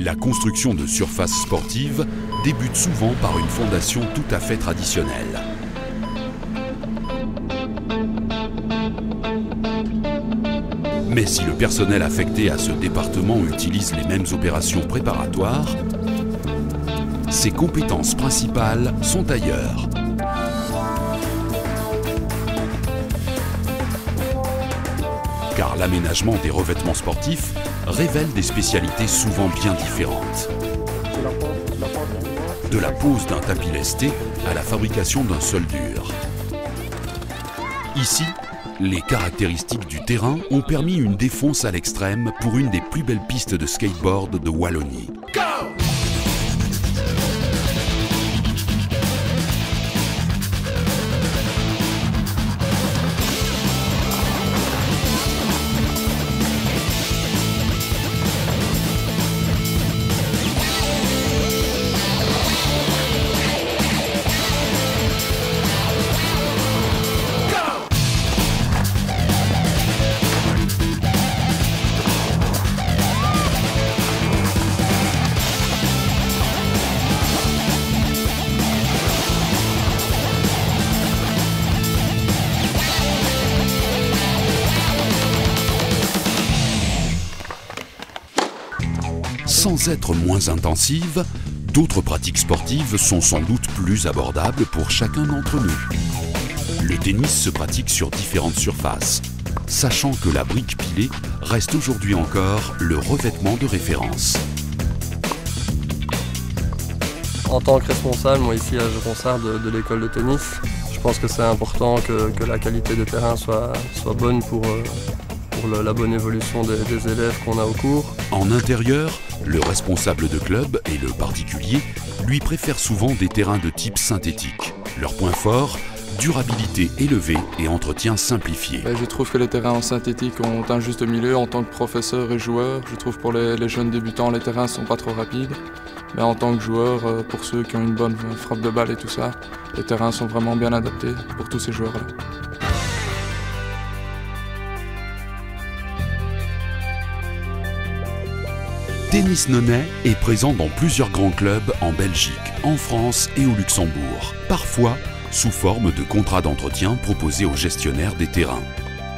La construction de surfaces sportives débute souvent par une fondation tout à fait traditionnelle. Mais si le personnel affecté à ce département utilise les mêmes opérations préparatoires, ses compétences principales sont ailleurs. Car l'aménagement des revêtements sportifs révèle des spécialités souvent bien différentes. De la pose d'un tapis lesté à la fabrication d'un sol dur. Ici, les caractéristiques du terrain ont permis une défonce à l'extrême pour une des plus belles pistes de skateboard de Wallonie. Sans être moins intensives, d'autres pratiques sportives sont sans doute plus abordables pour chacun d'entre nous. Le tennis se pratique sur différentes surfaces, sachant que la brique pilée reste aujourd'hui encore le revêtement de référence. En tant que responsable, moi ici à Jeuronsard de l'école de tennis, je pense que c'est important que la qualité de terrain soit bonne pour la bonne évolution des élèves qu'on a au cours. En intérieur, le responsable de club et le particulier lui préfèrent souvent des terrains de type synthétique. Leur point fort, durabilité élevée et entretien simplifié. Je trouve que les terrains en synthétique ont un juste milieu en tant que professeur et joueur. Je trouve pour les jeunes débutants, les terrains ne sont pas trop rapides. Mais en tant que joueur, pour ceux qui ont une bonne frappe de balle et tout ça, les terrains sont vraiment bien adaptés pour tous ces joueurs-là. Tennis Nonnet est présent dans plusieurs grands clubs en Belgique, en France et au Luxembourg, parfois sous forme de contrats d'entretien proposés aux gestionnaires des terrains.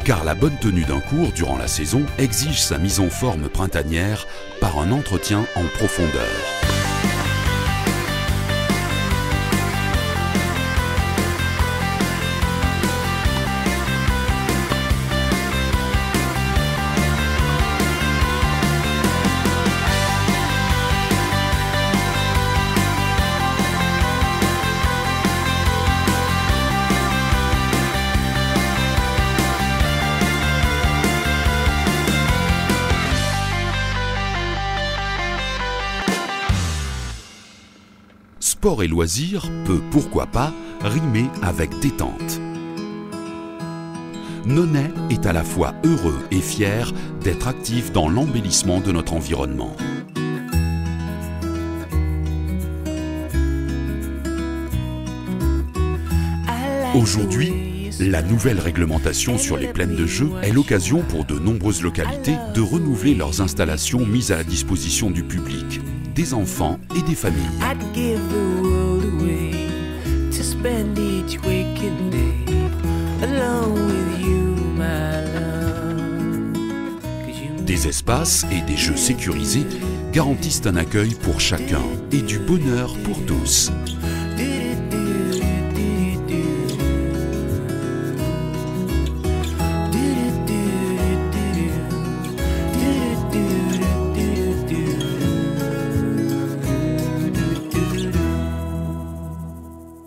Car la bonne tenue d'un cours durant la saison exige sa mise en forme printanière par un entretien en profondeur. Sport et loisirs peut, pourquoi pas, rimer avec détente. Nonnet est à la fois heureux et fier d'être actif dans l'embellissement de notre environnement. Aujourd'hui, la nouvelle réglementation sur les plaines de jeu est l'occasion pour de nombreuses localités de renouveler leurs installations mises à la disposition du public, des enfants et des familles. Des espaces et des jeux sécurisés garantissent un accueil pour chacun et du bonheur pour tous.